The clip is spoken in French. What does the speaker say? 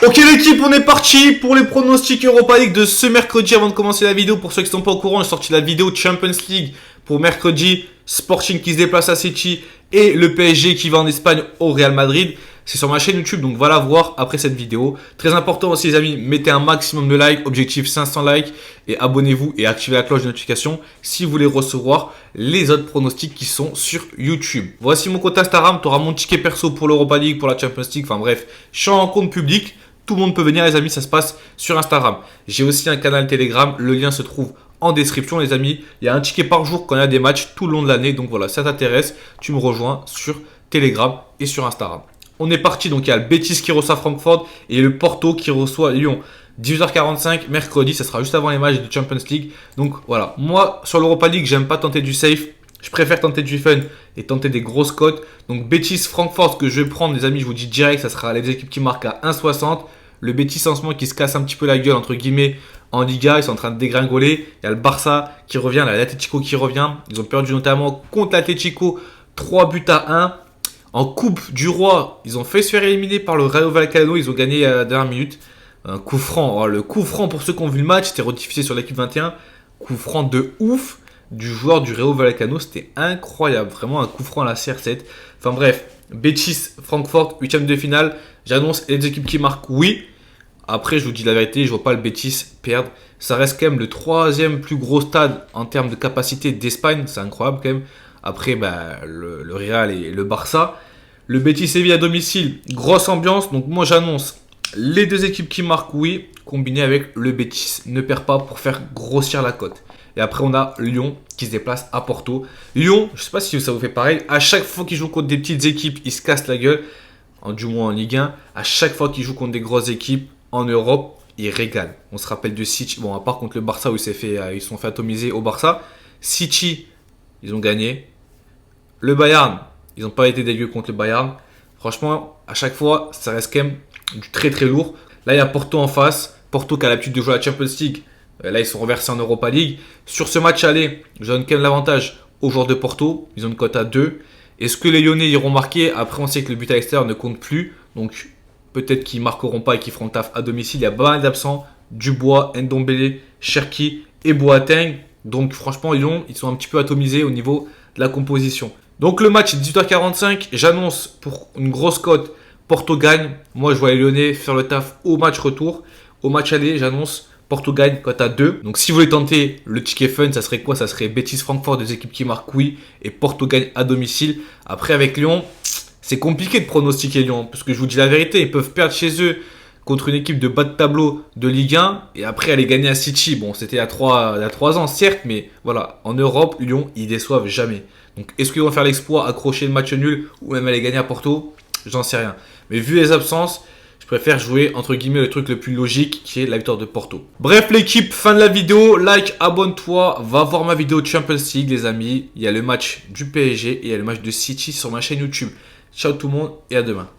Ok l'équipe, on est parti pour les pronostics Europa League de ce mercredi. Avant de commencer la vidéo, pour ceux qui ne sont pas au courant, j'ai sorti la vidéo Champions League pour mercredi. Sporting qui se déplace à City et le PSG qui va en Espagne au Real Madrid. C'est sur ma chaîne YouTube, donc voilà voir après cette vidéo. Très important aussi les amis, mettez un maximum de likes, objectif 500 likes. Et abonnez-vous et activez la cloche de notification si vous voulez recevoir les autres pronostics qui sont sur YouTube. Voici mon compte Instagram, tu auras mon ticket perso pour l'Europa League, pour la Champions League. Enfin bref, je suis en compte public. Tout le monde peut venir les amis, ça se passe sur Instagram. J'ai aussi un canal Telegram, le lien se trouve en description les amis. Il y a un ticket par jour quand il y a des matchs tout le long de l'année. Donc voilà, ça t'intéresse, tu me rejoins sur Telegram et sur Instagram. On est parti, donc il y a le Betis qui reçoit Francfort et le Porto qui reçoit Lyon. 18h45 mercredi, ça sera juste avant les matchs de Champions League. Donc voilà, moi sur l'Europa League, j'aime pas tenter du safe. Je préfère tenter du fun et tenter des grosses cotes. Donc Betis Francfort, ce que je vais prendre les amis, je vous dis direct, ça sera les équipes qui marquent à 1,60. Le Betis en ce moment qui se casse un petit peu la gueule entre guillemets en Liga, ils sont en train de dégringoler. Il y a le Barça qui revient, l'Atlético qui revient. Ils ont perdu notamment contre l'Atlético 3 buts à 1. En Coupe du Roi, ils ont fait se faire éliminer par le Rayo Vallecano, ils ont gagné à la dernière minute. Un coup franc, alors, le coup franc pour ceux qui ont vu le match, c'était rediffusé sur l'équipe 21. Coup franc de ouf du joueur du Rayo Vallecano, c'était incroyable, vraiment un coup franc à la CR7. Enfin bref, Betis, Francfort, 8ème de finale. J'annonce les équipes qui marquent, oui. Après, je vous dis la vérité, je vois pas le Betis perdre. Ça reste quand même le 3e plus gros stade en termes de capacité d'Espagne, c'est incroyable quand même. Après, le Real et le Barça. Le Betis Séville à domicile, grosse ambiance. Donc moi, j'annonce les deux équipes qui marquent, oui, combiné avec le Betis. Ne perd pas pour faire grossir la cote. Et après, on a Lyon qui se déplace à Porto. Lyon, je ne sais pas si ça vous fait pareil. À chaque fois qu'ils jouent contre des petites équipes, ils se cassent la gueule. Du moins en Ligue 1. À chaque fois qu'ils jouent contre des grosses équipes en Europe, ils régalent. On se rappelle de City. Bon, à part contre le Barça où ils se sont fait atomiser au Barça. City, ils ont gagné. Le Bayern, ils n'ont pas été dégueux contre le Bayern. Franchement, à chaque fois, ça reste quand même du très très lourd. Là, il y a Porto en face. Porto qui a l'habitude de jouer à la Champions League. Là, ils sont reversés en Europa League. Sur ce match aller, je donne quand même l'avantage aux joueurs de Porto. Ils ont une cote à 2. Est-ce que les Lyonnais iront marquer? Après, on sait que le but à l'extérieur ne compte plus. Donc, peut-être qu'ils ne marqueront pas et qu'ils feront le taf à domicile. Il y a pas mal d'absents. Dubois, Ndombele, Cherki et Boateng. Donc, franchement, Lyon, ils sont un petit peu atomisés au niveau de la composition. Donc le match est 18h45, j'annonce pour une grosse cote, Porto gagne. Moi je vois les Lyonnais faire le taf au match retour. Au match aller, j'annonce Porto gagne, cote à 2. Donc si vous voulez tenter le ticket fun, ça serait quoi? Ça serait Betis Francfort, des équipes qui marquent oui, et Porto gagne à domicile. Après avec Lyon, c'est compliqué de pronostiquer Lyon, parce que je vous dis la vérité, ils peuvent perdre chez eux contre une équipe de bas de tableau de Ligue 1 et après aller gagner à City. Bon, c'était il y a 3 ans certes, mais voilà, en Europe, Lyon, ils déçoivent jamais. Donc, est-ce qu'ils vont faire l'exploit, accrocher le match nul ou même aller gagner à Porto? J'en sais rien. Mais vu les absences, je préfère jouer entre guillemets le truc le plus logique qui est la victoire de Porto. Bref l'équipe, fin de la vidéo. Like, abonne-toi, va voir ma vidéo de Champions League les amis. Il y a le match du PSG et il y a le match de City sur ma chaîne YouTube. Ciao tout le monde et à demain.